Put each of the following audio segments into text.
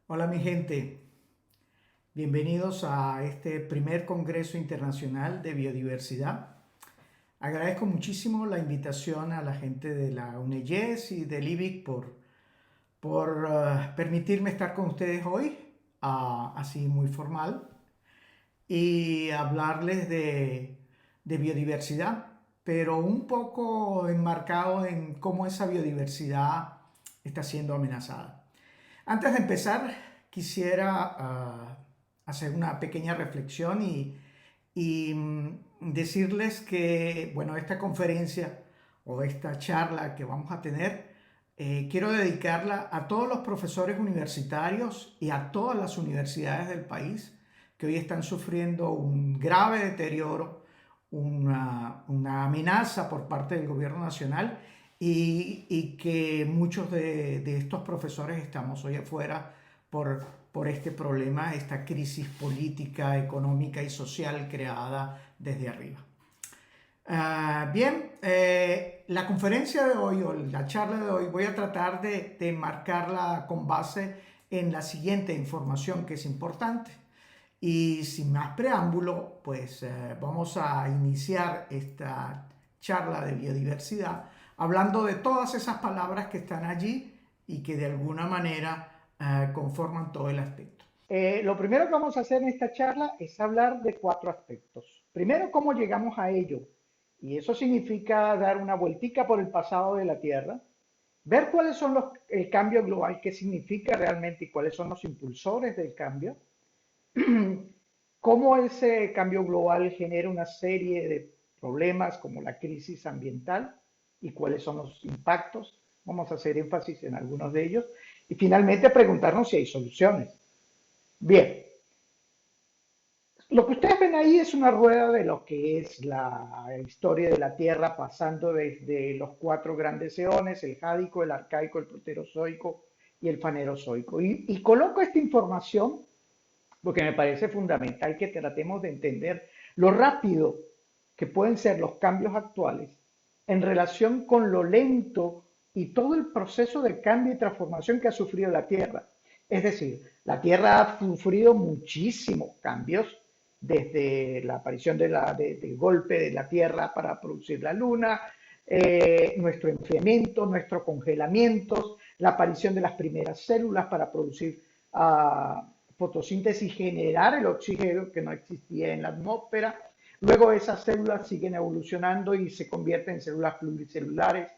Hola mi gente, bienvenidos a este primer Congreso Internacional de Biodiversidad. Agradezco muchísimo la invitación a la gente de la UNEYES y del IBIC por permitirme estar con ustedes hoy, así muy formal, y hablarles de biodiversidad, pero un poco enmarcado en cómo esa biodiversidad está siendo amenazada. Antes de empezar, quisiera hacer una pequeña reflexión y decirles que, bueno, esta conferencia o esta charla que vamos a tener, quiero dedicarla a todos los profesores universitarios y a todas las universidades del país que hoy están sufriendo un grave deterioro, una amenaza por parte del gobierno nacional y que muchos de estos profesores estamos hoy afuera por este problema, esta crisis política, económica y social creada desde arriba. Bien, la conferencia de hoy o la charla de hoy voy a tratar de marcarla con base en la siguiente información que es importante. Y sin más preámbulo, pues vamos a iniciar esta charla de biodiversidad hablando de todas esas palabras que están allí y que de alguna manera conforman todo el aspecto. Lo primero que vamos a hacer en esta charla es hablar de cuatro aspectos. Primero, cómo llegamos a ello. Y eso significa dar una vueltica por el pasado de la Tierra, ver cuáles son el cambio global, qué significa realmente y cuáles son los impulsores del cambio, cómo ese cambio global genera una serie de problemas como la crisis ambiental y cuáles son los impactos. Vamos a hacer énfasis en algunos de ellos. Y finalmente preguntarnos si hay soluciones. Bien, lo que ustedes ven ahí es una rueda de lo que es la historia de la Tierra, pasando desde los cuatro grandes eones, el Jádico, el Arcaico, el Proterozoico y el Fanerozoico. Y coloco esta información porque me parece fundamental que tratemos de entender lo rápido que pueden ser los cambios actuales en relación con lo lento y todo el proceso de cambio y transformación que ha sufrido la Tierra. Es decir, la Tierra ha sufrido muchísimos cambios desde la aparición del golpe de la Tierra para producir la Luna, nuestro enfriamiento, nuestro congelamiento, la aparición de las primeras células para producir fotosíntesis, generar el oxígeno que no existía en la atmósfera. Luego esas células siguen evolucionando y se convierten en células pluricelulares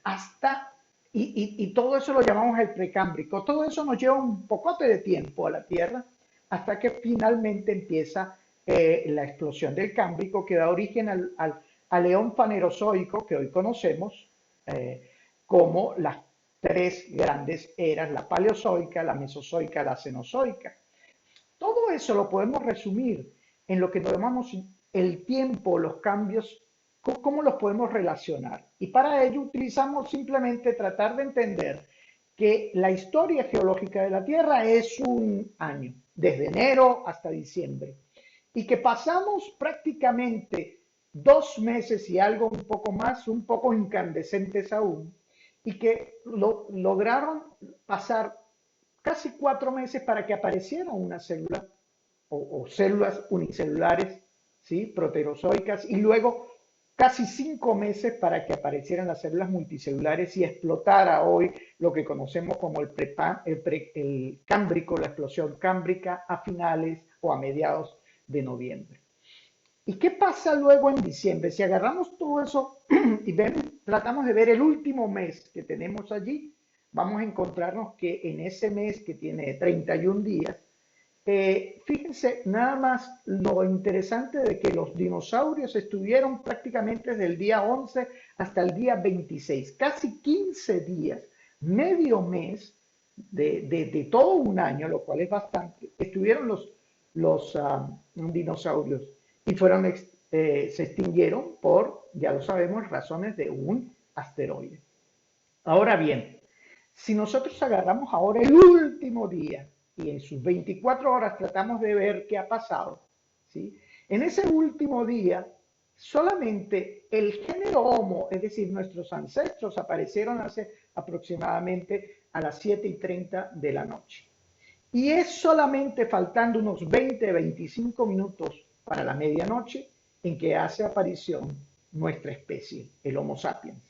hasta, y todo eso lo llamamos el precámbrico. Todo eso nos lleva un pocote de tiempo a la Tierra hasta que finalmente empieza la explosión del cámbrico que da origen al eón fanerozoico que hoy conocemos como las tres grandes eras, la paleozoica, la mesozoica, la cenozoica. Todo eso lo podemos resumir en lo que llamamos el tiempo, los cambios, cómo los podemos relacionar. Y para ello utilizamos simplemente tratar de entender que la historia geológica de la Tierra es un año, desde enero hasta diciembre, y que pasamos prácticamente 2 meses y algo un poco más, un poco incandescentes aún, y que lograron pasar casi 4 meses para que apareciera una célula o células unicelulares, ¿sí? Proterozoicas, y luego casi 5 meses para que aparecieran las células multicelulares y explotara hoy lo que conocemos como el cámbrico, la explosión cámbrica a finales o a mediados de noviembre. ¿Y qué pasa luego en diciembre? Si agarramos todo eso y tratamos de ver el último mes que tenemos allí, vamos a encontrarnos que en ese mes que tiene 31 días, fíjense nada más lo interesante de que los dinosaurios estuvieron prácticamente desde el día 11 hasta el día 26, casi 15 días, medio mes de todo un año, lo cual es bastante, estuvieron los dinosaurios y se extinguieron por, ya lo sabemos, razones de un asteroide. Ahora bien, si nosotros agarramos ahora el último día y en sus 24 horas tratamos de ver qué ha pasado, ¿sí? En ese último día, solamente el género Homo, es decir, nuestros ancestros, aparecieron hace aproximadamente a las 7:30 de la noche. Y es solamente faltando unos 20-25 minutos para la medianoche en que hace aparición nuestra especie, el Homo sapiens,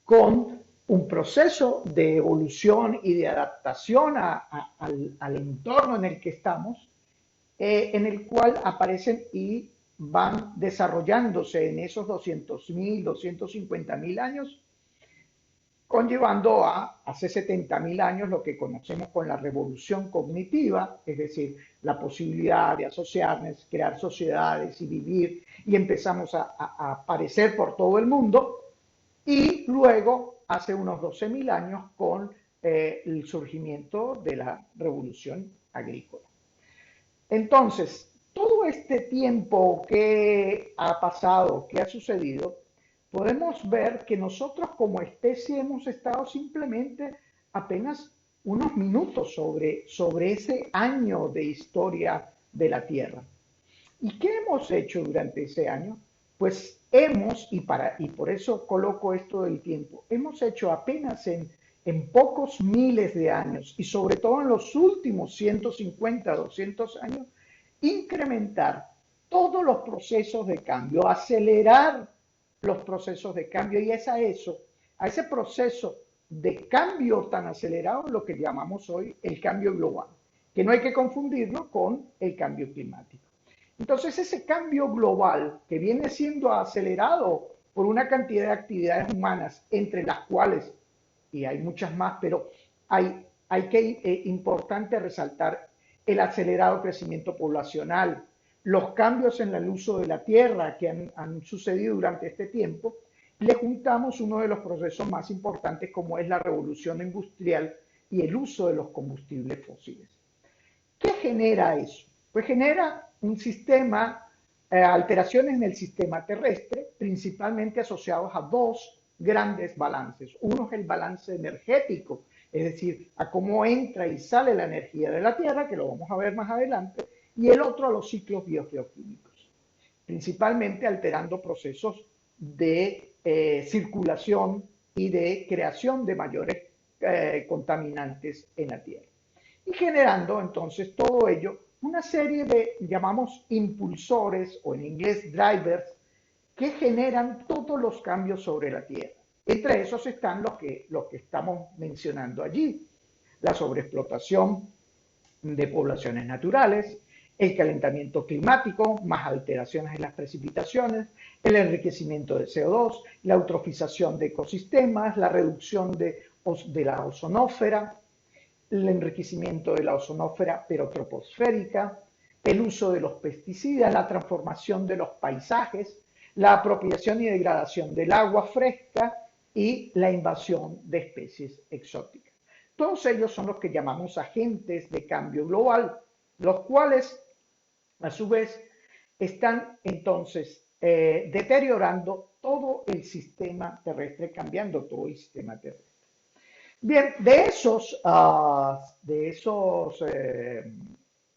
con un proceso de evolución y de adaptación al entorno en el que estamos, en el cual aparecen y van desarrollándose en esos 200.000, 250.000 años, conllevando a hace 70.000 años lo que conocemos con la revolución cognitiva, es decir, la posibilidad de asociarnos, crear sociedades y vivir, y empezamos a aparecer por todo el mundo, y luego hace unos 12.000 años con el surgimiento de la revolución agrícola. Entonces, todo este tiempo que ha pasado, que ha sucedido, podemos ver que nosotros como especie hemos estado simplemente apenas unos minutos sobre ese año de historia de la Tierra. ¿Y qué hemos hecho durante ese año? Pues y por eso coloco esto del tiempo, hemos hecho apenas en pocos miles de años y sobre todo en los últimos 150, 200 años, incrementar todos los procesos de cambio, acelerar los procesos de cambio y es a ese proceso de cambio tan acelerado lo que llamamos hoy el cambio global, que no hay que confundirlo con el cambio climático. Entonces ese cambio global que viene siendo acelerado por una cantidad de actividades humanas, entre las cuales, y hay muchas más, pero hay que importante resaltar el acelerado crecimiento poblacional, los cambios en el uso de la tierra que han sucedido durante este tiempo, le juntamos uno de los procesos más importantes como es la revolución industrial y el uso de los combustibles fósiles. ¿Qué genera eso? Pues genera un sistema, alteraciones en el sistema terrestre, principalmente asociados a dos grandes balances. Uno es el balance energético, es decir, a cómo entra y sale la energía de la Tierra, que lo vamos a ver más adelante, y el otro a los ciclos biogeoquímicos, principalmente alterando procesos de circulación y de creación de mayores contaminantes en la Tierra. Y generando entonces todo ello una serie de, llamamos, impulsores o en inglés drivers, que generan todos los cambios sobre la Tierra. Entre esos están los que estamos mencionando allí, la sobreexplotación de poblaciones naturales, el calentamiento climático, más alteraciones en las precipitaciones, el enriquecimiento de CO2, la eutrofización de ecosistemas, la reducción de la ozonósfera, el enriquecimiento de la ozonósfera pero troposférica, el uso de los pesticidas, la transformación de los paisajes, la apropiación y degradación del agua fresca y la invasión de especies exóticas. Todos ellos son los que llamamos agentes de cambio global, los cuales a su vez están entonces deteriorando todo el sistema terrestre, cambiando todo el sistema terrestre. Bien, de esos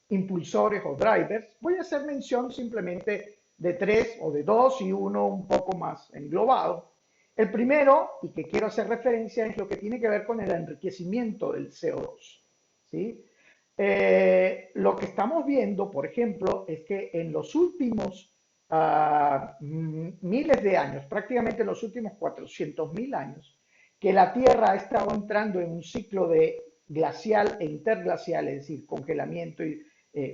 impulsores o drivers, voy a hacer mención simplemente de tres o de dos y uno un poco más englobado. El primero, y que quiero hacer referencia, es lo que tiene que ver con el enriquecimiento del CO2. ¿Sí? Lo que estamos viendo, por ejemplo, es que en los últimos miles de años, prácticamente en los últimos 400.000 años, que la Tierra ha estado entrando en un ciclo de glacial e interglacial, es decir, congelamiento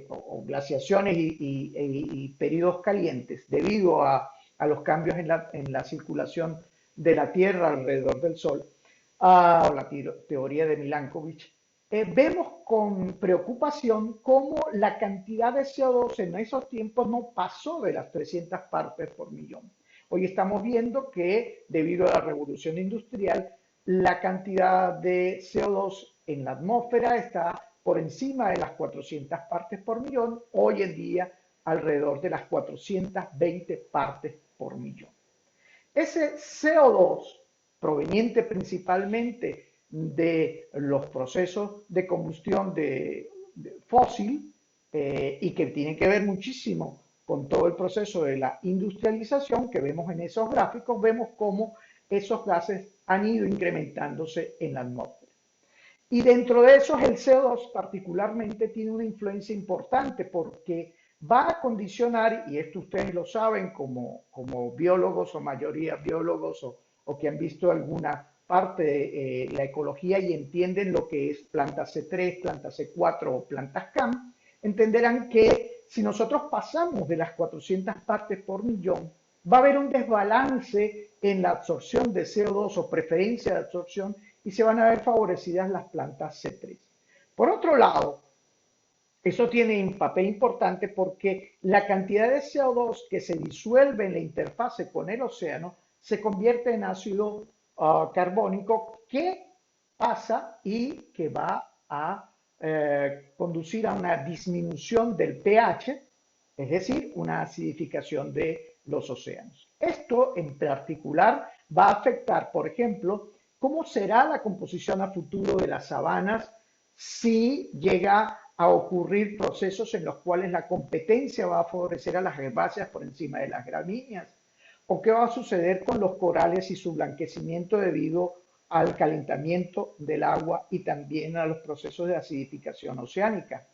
o glaciaciones y periodos calientes debido a los cambios en la circulación de la Tierra alrededor del Sol, o la teoría de Milankovitch, vemos con preocupación cómo la cantidad de CO2 en esos tiempos no pasó de las 300 partes por millón. Hoy estamos viendo que debido a la revolución industrial, la cantidad de CO2 en la atmósfera está por encima de las 400 partes por millón, hoy en día alrededor de las 420 partes por millón. Ese CO2 proveniente principalmente de los procesos de combustión de fósil y que tiene que ver muchísimo con todo el proceso de la industrialización que vemos en esos gráficos, vemos cómo esos gases han ido incrementándose en la atmósfera. Y dentro de esos, el CO2 particularmente tiene una influencia importante porque va a condicionar, y esto ustedes lo saben como biólogos o mayoría biólogos o que han visto alguna parte de la ecología y entienden lo que es planta C3, planta C4 o plantas CAM, entenderán que si nosotros pasamos de las 400 partes por millón, va a haber un desbalance en la absorción de CO2 o preferencia de absorción y se van a ver favorecidas las plantas C3. Por otro lado, eso tiene un papel importante porque la cantidad de CO2 que se disuelve en la interfase con el océano se convierte en ácido carbónico que pasa y que va a conducir a una disminución del pH, es decir, una acidificación de los océanos. Esto en particular va a afectar, por ejemplo, cómo será la composición a futuro de las sabanas si llega a ocurrir procesos en los cuales la competencia va a favorecer a las herbáceas por encima de las gramíneas, o qué va a suceder con los corales y su blanquecimiento debido al calentamiento del agua y también a los procesos de acidificación oceánica.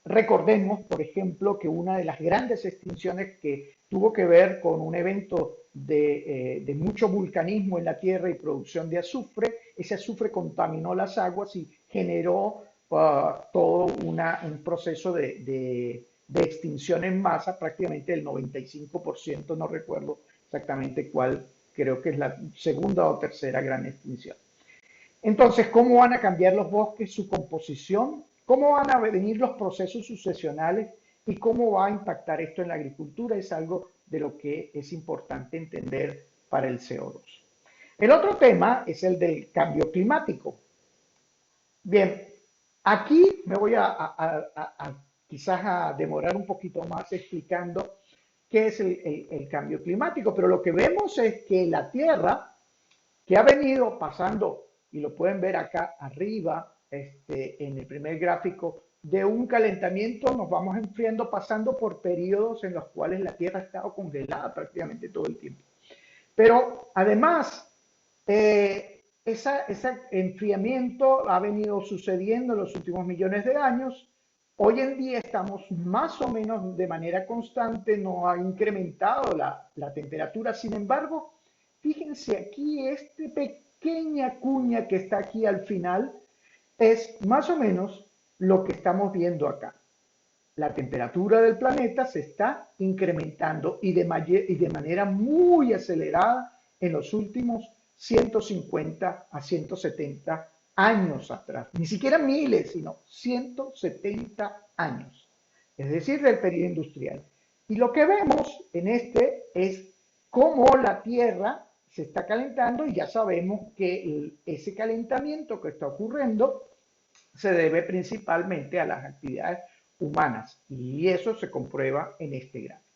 Recordemos, por ejemplo, que una de las grandes extinciones que tuvo que ver con un evento de mucho vulcanismo en la Tierra y producción de azufre, ese azufre contaminó las aguas y generó todo un proceso de extinción en masa, prácticamente el 95%, no recuerdo exactamente cuál, creo que es la segunda o tercera gran extinción. Entonces, ¿cómo van a cambiar los bosques, su composición? ¿Cómo van a venir los procesos sucesionales? ¿Y cómo va a impactar esto en la agricultura? Es algo de lo que es importante entender para el CO2. El otro tema es el del cambio climático. Bien, aquí me voy quizás a demorar un poquito más explicando qué es el cambio climático, pero lo que vemos es que la Tierra que ha venido pasando, y lo pueden ver acá arriba, en el primer gráfico, de un calentamiento nos vamos enfriando pasando por periodos en los cuales la Tierra ha estado congelada prácticamente todo el tiempo. Pero además, ese enfriamiento ha venido sucediendo en los últimos millones de años. Hoy en día estamos más o menos de manera constante, no ha incrementado la temperatura. Sin embargo, fíjense aquí, esta pequeña cuña que está aquí al final es más o menos lo que estamos viendo acá. La temperatura del planeta se está incrementando y de manera muy acelerada en los últimos 150 a 170 años atrás. Ni siquiera miles, sino 170 años. Es decir, del periodo industrial. Y lo que vemos en este es cómo la Tierra se está calentando y ya sabemos que ese calentamiento que está ocurriendo se debe principalmente a las actividades humanas y eso se comprueba en este gráfico.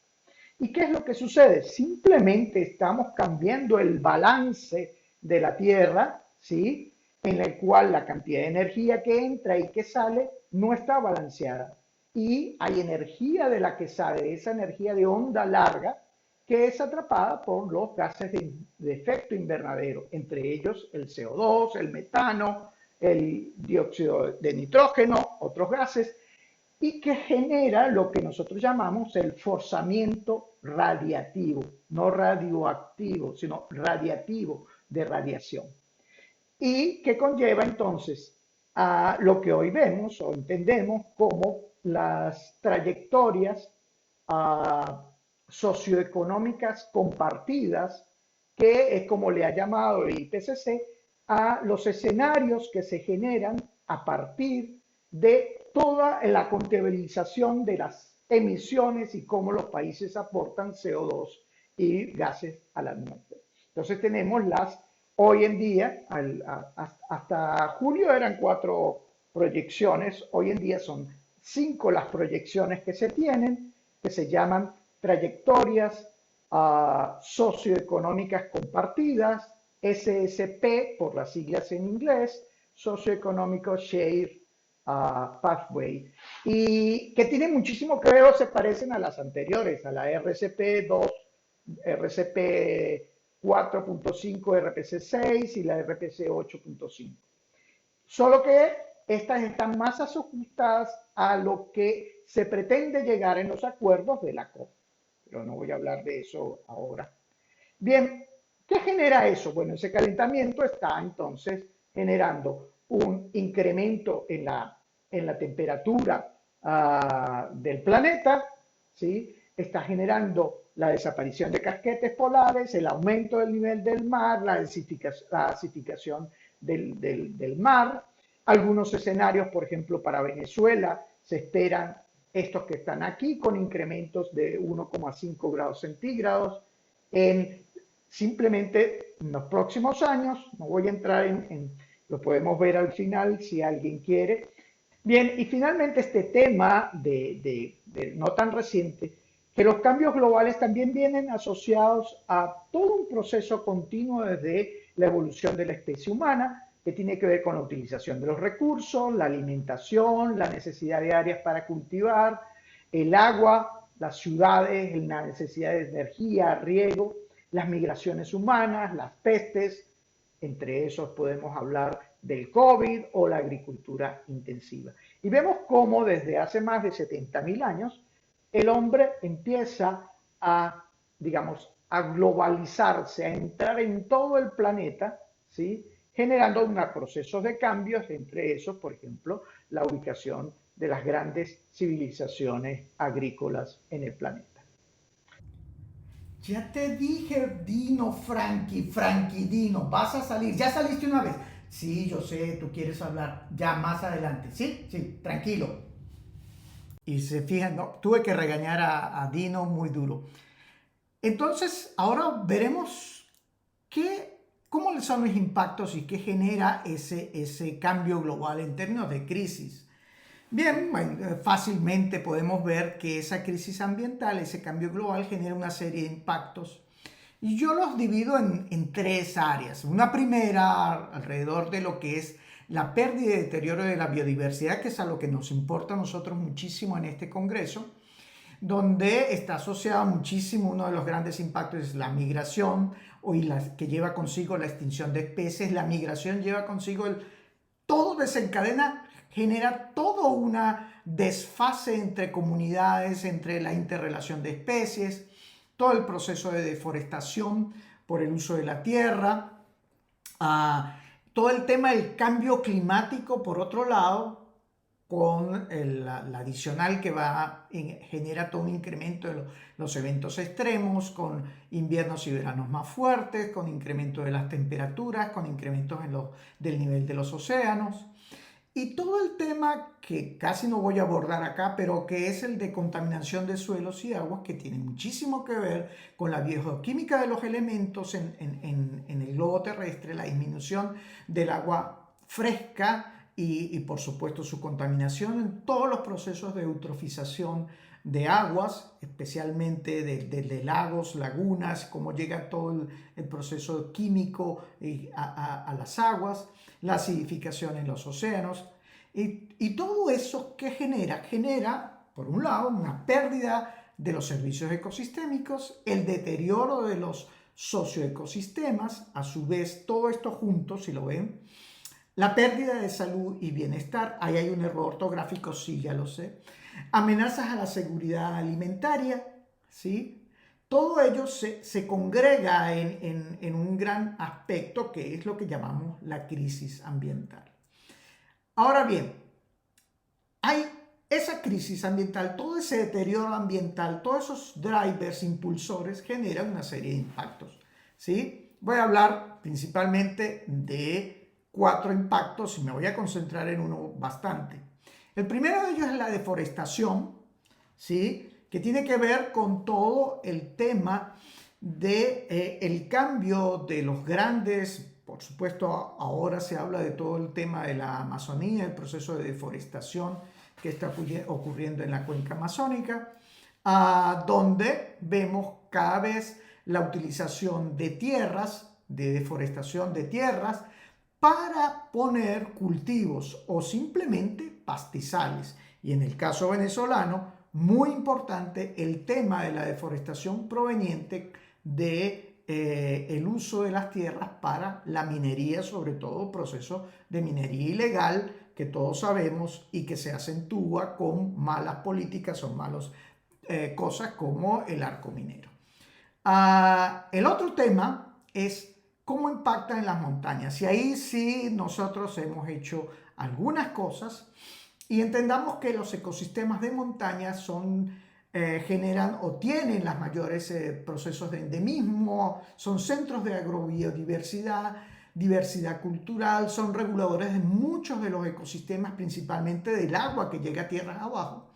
¿Y qué es lo que sucede? Simplemente estamos cambiando el balance de la Tierra, ¿sí? En el cual la cantidad de energía que entra y que sale no está balanceada. Y hay energía de la que sale, esa energía de onda larga, que es atrapada por los gases de efecto invernadero, entre ellos el CO2, el metano, el dióxido de nitrógeno, otros gases, y que genera lo que nosotros llamamos el forzamiento radiativo, no radioactivo, sino radiativo de radiación. Y que conlleva entonces a lo que hoy vemos o entendemos como las trayectorias socioeconómicas compartidas, que es como le ha llamado el IPCC, a los escenarios que se generan a partir de toda la contabilización de las emisiones y cómo los países aportan CO2 y gases a la atmósfera. Entonces tenemos hoy en día, hasta julio eran 4 proyecciones, hoy en día son 5 las proyecciones que se tienen, que se llaman trayectorias socioeconómicas compartidas, SSP por las siglas en inglés, Socioeconómico Share Pathway, y que tienen muchísimo que ver o se parecen a las anteriores, a la RCP 2, RCP 4.5, RPC 6 y la RPC 8.5. Solo que estas están más ajustadas a lo que se pretende llegar en los acuerdos de la COP. Pero no voy a hablar de eso ahora. Bien, ¿qué genera eso? Bueno, ese calentamiento está entonces generando un incremento en la temperatura del planeta, ¿sí? Está generando la desaparición de casquetes polares, el aumento del nivel del mar, la acidificación del mar. Algunos escenarios, por ejemplo, para Venezuela, se esperan estos que están aquí con incrementos de 1,5 grados centígrados en simplemente en los próximos años. No voy a entrar lo podemos ver al final si alguien quiere. Bien, y finalmente este tema de no tan reciente, que los cambios globales también vienen asociados a todo un proceso continuo desde la evolución de la especie humana, que tiene que ver con la utilización de los recursos, la alimentación, la necesidad de áreas para cultivar, el agua, las ciudades, la necesidad de energía, riego, las migraciones humanas, las pestes, entre esos podemos hablar del COVID o la agricultura intensiva. Y vemos cómo desde hace más de 70.000 años el hombre empieza a, digamos, a globalizarse, a entrar en todo el planeta, ¿sí? Generando unos procesos de cambios, entre esos, por ejemplo, la ubicación de las grandes civilizaciones agrícolas en el planeta. Ya te dije, Dino, Frankie, Frankie, Dino, vas a salir. Ya saliste una vez. Sí, yo sé, tú quieres hablar. Ya más adelante. Sí, sí, tranquilo. Y se fijan, no, tuve que regañar a Dino muy duro. Entonces, ahora veremos cómo son los impactos y qué genera ese cambio global en términos de crisis. Bien, bueno, fácilmente podemos ver que esa crisis ambiental, ese cambio global, genera una serie de impactos. Y yo los divido en tres áreas. Una primera, alrededor de lo que es la pérdida y deterioro de la biodiversidad, que es a lo que nos importa a nosotros muchísimo en este Congreso, donde está asociado muchísimo uno de los grandes impactos es la migración, que lleva consigo la extinción de especies. La migración lleva consigo todo desencadena, genera todo una desfase entre comunidades, entre la interrelación de especies, todo el proceso de deforestación por el uso de la tierra, todo el tema del cambio climático, por otro lado, con la adicional que genera todo un incremento de los eventos extremos, con inviernos y veranos más fuertes, con incremento de las temperaturas, con incrementos del nivel de los océanos. Y todo el tema que casi no voy a abordar acá, pero que es el de contaminación de suelos y aguas, que tiene muchísimo que ver con la biogeoquímica de los elementos en el globo terrestre, la disminución del agua fresca y por supuesto su contaminación en todos los procesos de eutrofización de aguas, especialmente de lagos, lagunas, cómo llega todo el proceso químico a las aguas, la acidificación en los océanos. Y todo eso que genera, por un lado, una pérdida de los servicios ecosistémicos, el deterioro de los socioecosistemas, a su vez todo esto junto, si lo ven, la pérdida de salud y bienestar. Ahí hay un error ortográfico, sí, ya lo sé. Amenazas a la seguridad alimentaria, ¿sí? Todo ello se congrega en un gran aspecto que es lo que llamamos la crisis ambiental. Ahora bien, hay esa crisis ambiental, todo ese deterioro ambiental, todos esos drivers, impulsores, generan una serie de impactos, ¿sí? Voy a hablar principalmente de 4 impactos y me voy a concentrar en uno bastante. El primero de ellos es la deforestación, ¿sí? Que tiene que ver con todo el tema del cambio de los grandes, por supuesto ahora se habla de todo el tema de la Amazonía, el proceso de deforestación que está ocurriendo en la cuenca amazónica, donde vemos cada vez la utilización de tierras, de deforestación de tierras, para poner cultivos o simplemente pastizales. Y en el caso venezolano, muy importante el tema de la deforestación proveniente de el uso de las tierras para la minería, sobre todo procesos de minería ilegal que todos sabemos y que se acentúa con malas políticas o malas cosas como el arco minero. El otro tema es cómo impacta en las montañas, y ahí sí nosotros hemos hecho algunas cosas y entendamos que los ecosistemas de montaña generan o tienen los mayores procesos de endemismo, son centros de agrobiodiversidad, diversidad cultural, son reguladores de muchos de los ecosistemas, principalmente del agua que llega a tierras abajo,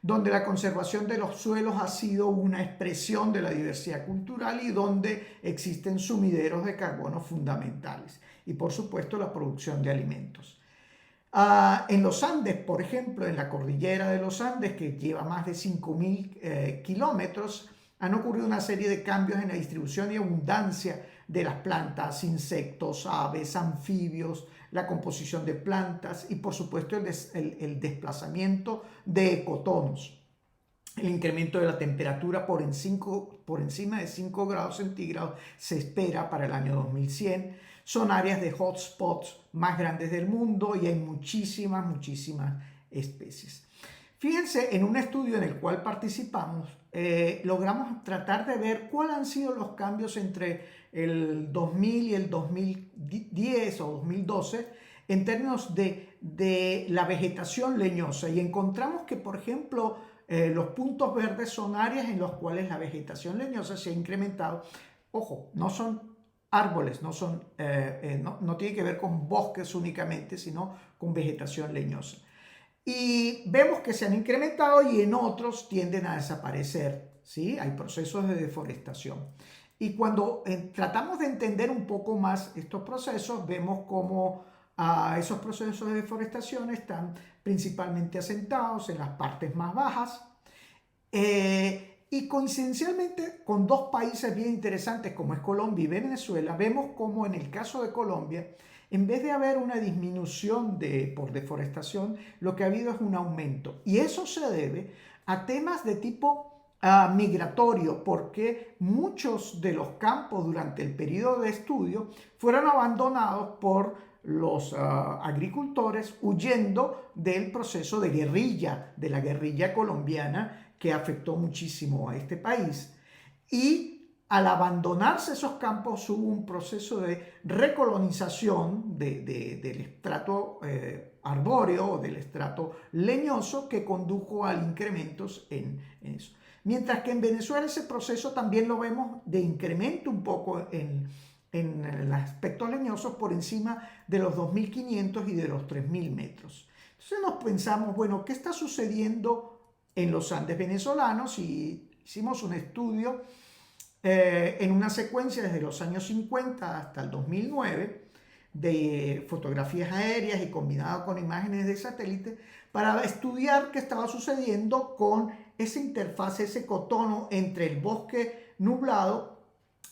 donde la conservación de los suelos ha sido una expresión de la diversidad cultural y donde existen sumideros de carbono fundamentales y por supuesto la producción de alimentos. En los Andes, por ejemplo, en la cordillera de los Andes, que lleva más de 5.000 kilómetros, han ocurrido una serie de cambios en la distribución y abundancia de las plantas, insectos, aves, anfibios, la composición de plantas y por supuesto el desplazamiento de ecotonos. El incremento de la temperatura por encima de 5 grados centígrados se espera para el año 2100. Son áreas de hotspots más grandes del mundo y hay muchísimas especies. Fíjense, en un estudio en el cual participamos, logramos tratar de ver cuáles han sido los cambios entre el 2000 y el 2010 o 2012 en términos de la vegetación leñosa, y encontramos que, por ejemplo, los puntos verdes son áreas en las cuales la vegetación leñosa se ha incrementado. Ojo, no son árboles, no tiene que ver con bosques únicamente, sino con vegetación leñosa. Y vemos que se han incrementado y en otros tienden a desaparecer, ¿sí? Hay procesos de deforestación. Y cuando tratamos de entender un poco más estos procesos, vemos cómo esos procesos de deforestación están principalmente asentados en las partes más bajas. Y coincidencialmente con dos países bien interesantes como es Colombia y Venezuela, vemos como en el caso de Colombia, en vez de haber una disminución por deforestación, lo que ha habido es un aumento. Y eso se debe a temas de tipo migratorio, porque muchos de los campos durante el periodo de estudio fueron abandonados por los agricultores huyendo del proceso de guerrilla, de la guerrilla colombiana que afectó muchísimo a este país. Y al abandonarse esos campos hubo un proceso de recolonización del estrato arbóreo o del estrato leñoso que condujo a incrementos en eso. Mientras que en Venezuela ese proceso también lo vemos de incremento un poco en el aspecto leñoso por encima de los 2.500 y de los 3.000 metros. Entonces nos pensamos, bueno, ¿qué está sucediendo en los Andes venezolanos? Y hicimos un estudio en una secuencia desde los años 50 hasta el 2009 de fotografías aéreas y combinado con imágenes de satélite para estudiar qué estaba sucediendo con esa interfaz, ese cotono entre el bosque nublado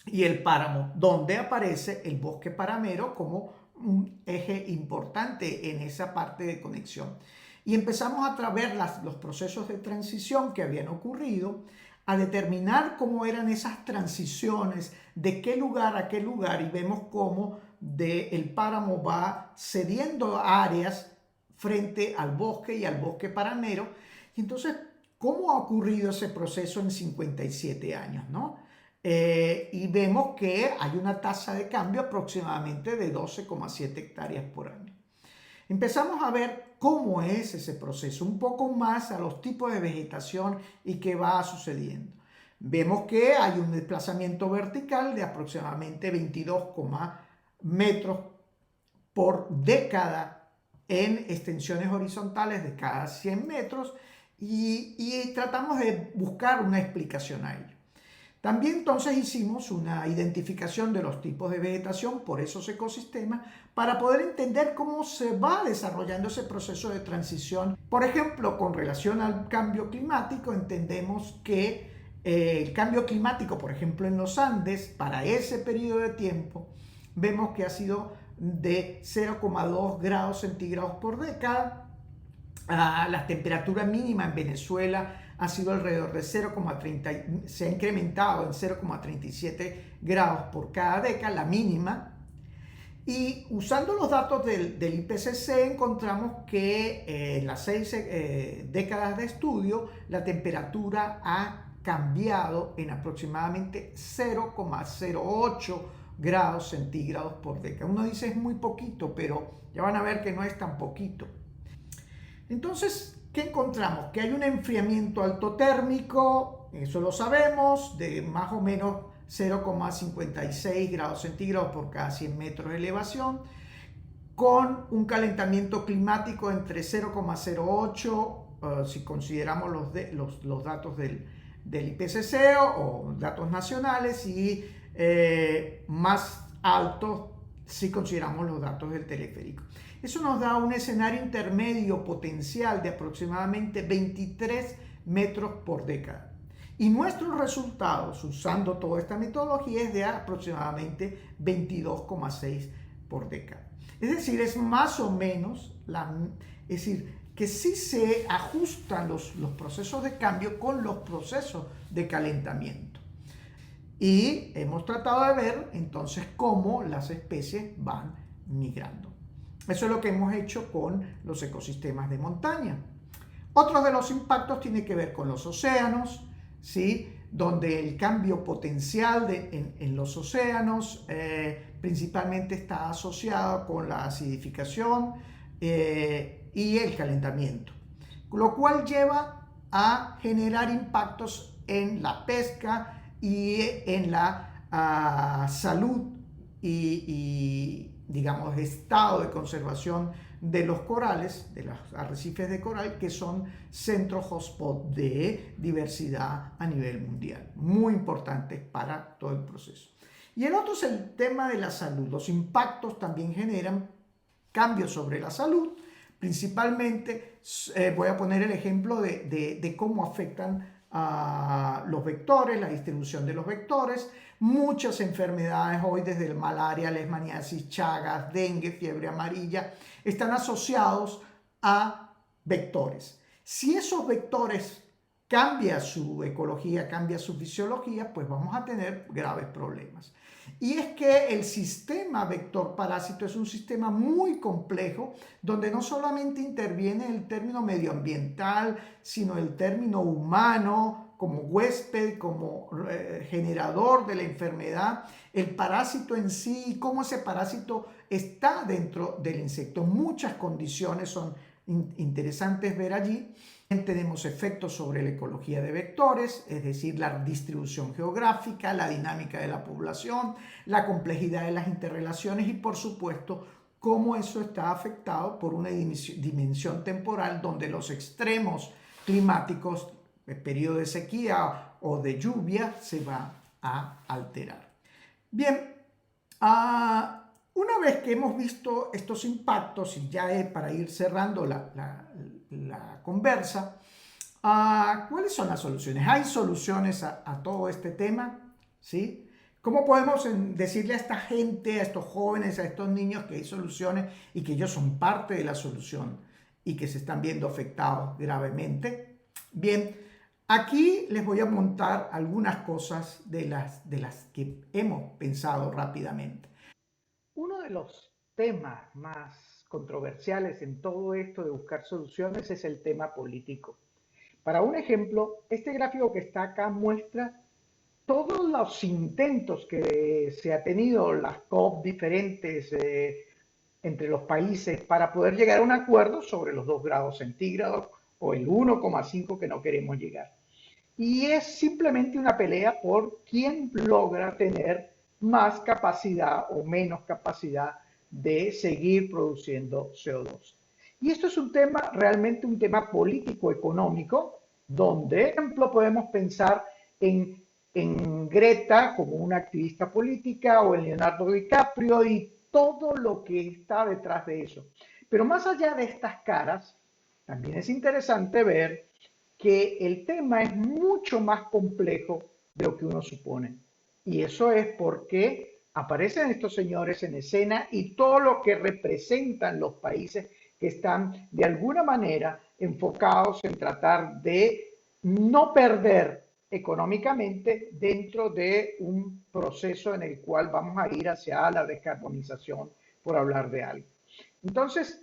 y el páramo, donde aparece el bosque paramero como un eje importante en esa parte de conexión. Y empezamos a ver los procesos de transición que habían ocurrido, a determinar cómo eran esas transiciones, de qué lugar a qué lugar, y vemos cómo el páramo va cediendo áreas frente al bosque y al bosque paramero. Y entonces, ¿cómo ha ocurrido ese proceso en 57 años, ¿no? Y vemos que hay una tasa de cambio aproximadamente de 12,7 hectáreas por año. Empezamos a ver cómo es ese proceso, un poco más a los tipos de vegetación y qué va sucediendo. Vemos que hay un desplazamiento vertical de aproximadamente 22 metros por década en extensiones horizontales de cada 100 metros y tratamos de buscar una explicación a ello. También entonces hicimos una identificación de los tipos de vegetación por esos ecosistemas para poder entender cómo se va desarrollando ese proceso de transición. Por ejemplo, con relación al cambio climático, entendemos que el cambio climático, por ejemplo, en los Andes, para ese periodo de tiempo, vemos que ha sido de 0,2 grados centígrados por década. La temperatura mínima en Venezuela ha sido alrededor de 0,30, se ha incrementado en 0,37 grados por cada década, la mínima. Y usando los datos del IPCC encontramos que en las 6 décadas de estudio la temperatura ha cambiado en aproximadamente 0,08 grados centígrados por década. Uno dice es muy poquito, pero ya van a ver que no es tan poquito. Entonces, ¿qué encontramos? Que hay un enfriamiento altotérmico, eso lo sabemos, de más o menos 0,56 grados centígrados por cada 100 metros de elevación, con un calentamiento climático entre 0,08, si consideramos los datos del IPCC o datos nacionales, y más altos si consideramos los datos del teleférico. Eso nos da un escenario intermedio potencial de aproximadamente 23 metros por década. Y nuestros resultados, usando toda esta metodología, es de aproximadamente 22,6 por década. Es decir, es más o menos, es decir, que sí se ajustan los procesos de cambio con los procesos de calentamiento. Y hemos tratado de ver entonces cómo las especies van migrando. Eso es lo que hemos hecho con los ecosistemas de montaña. Otro de los impactos tiene que ver con los océanos, ¿sí? Donde el cambio potencial en los océanos principalmente está asociado con la acidificación y el calentamiento, lo cual lleva a generar impactos en la pesca y en la salud y digamos, estado de conservación de los corales, de los arrecifes de coral, que son centros hotspot de diversidad a nivel mundial, muy importantes para todo el proceso. Y el otro es el tema de la salud. Los impactos también generan cambios sobre la salud, principalmente voy a poner el ejemplo de cómo afectan a los vectores, la distribución de los vectores. Muchas enfermedades hoy, desde el malaria, leishmaniasis, Chagas, dengue, fiebre amarilla, están asociados a vectores. Si esos vectores cambian su ecología, cambian su fisiología, pues vamos a tener graves problemas. Y es que el sistema vector-parásito es un sistema muy complejo, donde no solamente interviene el término medioambiental, sino el término humano, como huésped, como generador de la enfermedad, el parásito en sí y cómo ese parásito está dentro del insecto. Muchas condiciones son interesantes ver allí. Tenemos efectos sobre la ecología de vectores, es decir, la distribución geográfica, la dinámica de la población, la complejidad de las interrelaciones y, por supuesto, cómo eso está afectado por una dimensión temporal donde los extremos climáticos, el periodo de sequía o de lluvia, se va a alterar. Bien, una vez que hemos visto estos impactos, y ya para ir cerrando la conversa, ¿cuáles son las soluciones? ¿Hay soluciones a todo este tema? ¿Sí? ¿Cómo podemos decirle a esta gente, a estos jóvenes, a estos niños que hay soluciones y que ellos son parte de la solución y que se están viendo afectados gravemente? Bien, aquí les voy a montar algunas cosas de las que hemos pensado rápidamente. Uno de los temas más controversiales en todo esto de buscar soluciones es el tema político. Para un ejemplo, este gráfico que está acá muestra todos los intentos que se ha tenido, las COP diferentes entre los países para poder llegar a un acuerdo sobre los 2 grados centígrados o el 1,5 que no queremos llegar. Y es simplemente una pelea por quién logra tener más capacidad o menos capacidad de seguir produciendo CO2. Y esto es un tema, realmente un tema político-económico, donde, por ejemplo, podemos pensar en Greta como una activista política o en Leonardo DiCaprio y todo lo que está detrás de eso. Pero más allá de estas caras, también es interesante ver que el tema es mucho más complejo de lo que uno supone. Y eso es porque aparecen estos señores en escena y todo lo que representan los países que están de alguna manera enfocados en tratar de no perder económicamente dentro de un proceso en el cual vamos a ir hacia la descarbonización, por hablar de algo. Entonces,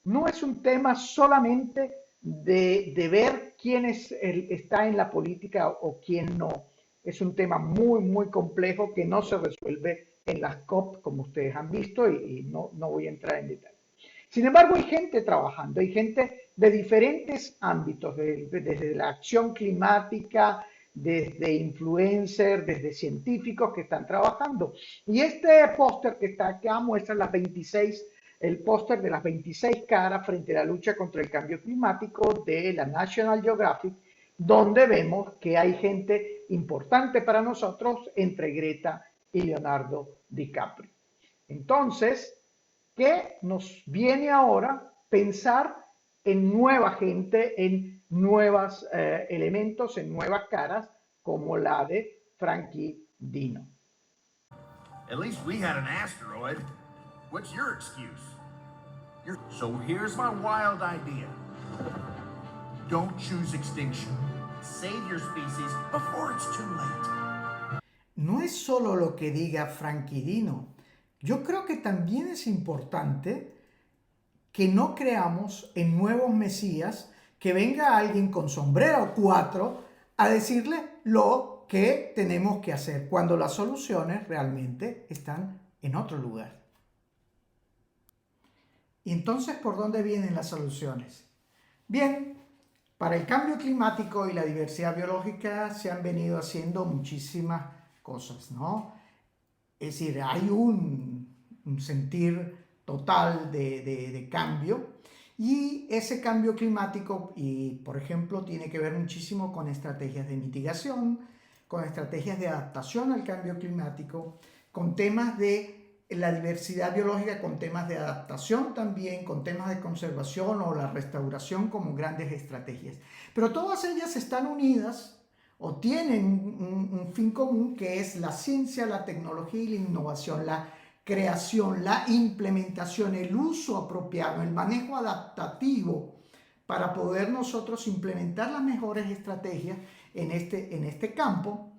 no es un tema solamente de ver quién está en la política o quién no. Es un tema muy, muy complejo que no se resuelve en las COP, como ustedes han visto, y no voy a entrar en detalle. Sin embargo, hay gente trabajando, hay gente de diferentes ámbitos, desde la acción climática, desde influencers, desde científicos que están trabajando. Y este póster que está acá muestra el póster de las 26 caras frente a la lucha contra el cambio climático de la National Geographic, donde vemos que hay gente importante para nosotros entre Greta y Leonardo DiCaprio. Entonces, ¿qué nos viene ahora? Pensar en nueva gente, en nuevos elementos, en nuevas caras, como la de Frankie Dino. At least we had an asteroid. What's your excuse? So here's my wild idea. Don't choose extinction. Save your species before it's too late. No es solo lo que diga Frankie Dino. Yo creo que también es importante que no creamos en nuevos mesías que venga alguien con sombrero 4 a decirle lo que tenemos que hacer, cuando las soluciones realmente están en otro lugar. Y entonces, ¿por dónde vienen las soluciones? Bien, para el cambio climático y la diversidad biológica se han venido haciendo muchísimas cosas, ¿no? Es decir, hay un sentir total de cambio, y ese cambio climático, y por ejemplo, tiene que ver muchísimo con estrategias de mitigación, con estrategias de adaptación al cambio climático, con temas de la diversidad biológica, con temas de adaptación también, con temas de conservación o la restauración como grandes estrategias. Pero todas ellas están unidas o tienen un fin común, que es la ciencia, la tecnología y la innovación, la creación, la implementación, el uso apropiado, el manejo adaptativo para poder nosotros implementar las mejores estrategias en este campo.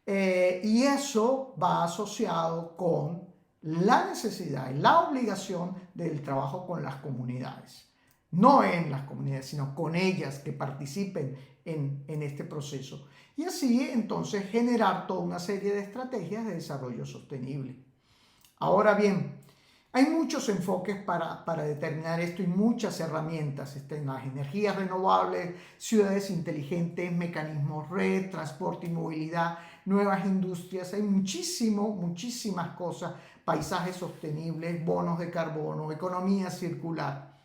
Y eso va asociado con la necesidad y la obligación del trabajo con las comunidades. No en las comunidades, sino con ellas, que participen en este proceso. Y así entonces generar toda una serie de estrategias de desarrollo sostenible. Ahora bien, hay muchos enfoques para determinar esto y muchas herramientas. Están las energías renovables, ciudades inteligentes, mecanismos red, transporte y movilidad, nuevas industrias. Hay muchísimas cosas, paisajes sostenibles, bonos de carbono, economía circular.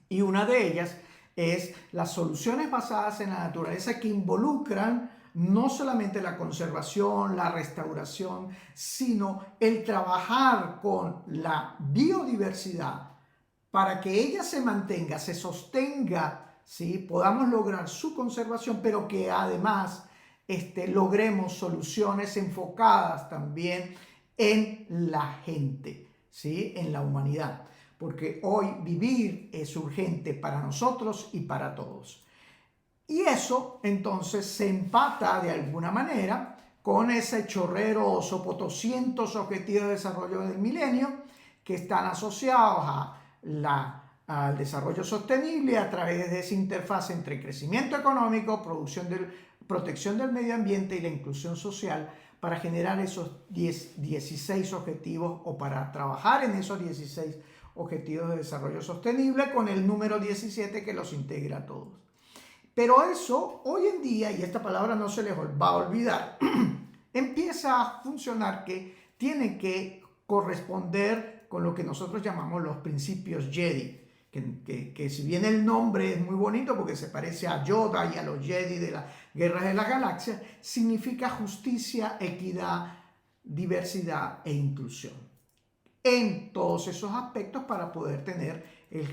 Y una de ellas es las soluciones basadas en la naturaleza, que involucran no solamente la conservación, la restauración, sino el trabajar con la biodiversidad para que ella se mantenga, se sostenga, ¿sí? Podamos lograr su conservación, pero que además logremos soluciones enfocadas también en la gente, ¿sí? En la humanidad. Porque hoy vivir es urgente para nosotros y para todos. Y eso entonces se empata de alguna manera con ese chorrero o sopotoscientos objetivos de desarrollo del milenio, que están asociados al desarrollo sostenible a través de esa interfaz entre crecimiento económico, protección del medio ambiente y la inclusión social, para generar esos 16 objetivos, o para trabajar en esos 16 objetivos de desarrollo sostenible, con el número 17 que los integra a todos. Pero eso hoy en día, y esta palabra no se les va a olvidar, empieza a funcionar, que tiene que corresponder con lo que nosotros llamamos los principios Jedi, que si bien el nombre es muy bonito porque se parece a Yoda y a los Jedi de las Guerras de las Galaxias, significa justicia, equidad, diversidad e inclusión en todos esos aspectos, para poder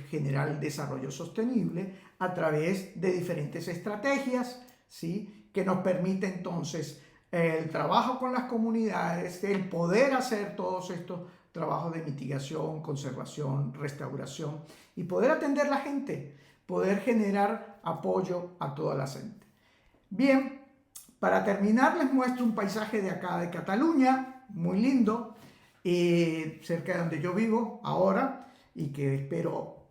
generar el desarrollo sostenible a través de diferentes estrategias, ¿sí? Que nos permite entonces el trabajo con las comunidades, el poder hacer todos estos trabajos de mitigación, conservación, restauración, y poder atender a la gente, poder generar apoyo a toda la gente. Bien, para terminar les muestro un paisaje de acá de Cataluña, muy lindo, cerca de donde yo vivo ahora y que espero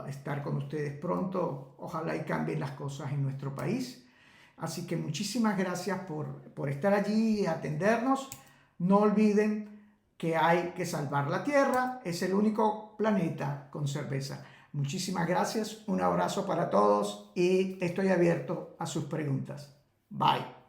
estar con ustedes pronto. Ojalá y cambien las cosas en nuestro país. Así que muchísimas gracias por estar allí y atendernos. No olviden que hay que salvar la Tierra, es el único planeta con cerveza. Muchísimas gracias, un abrazo para todos y estoy abierto a sus preguntas. Bye.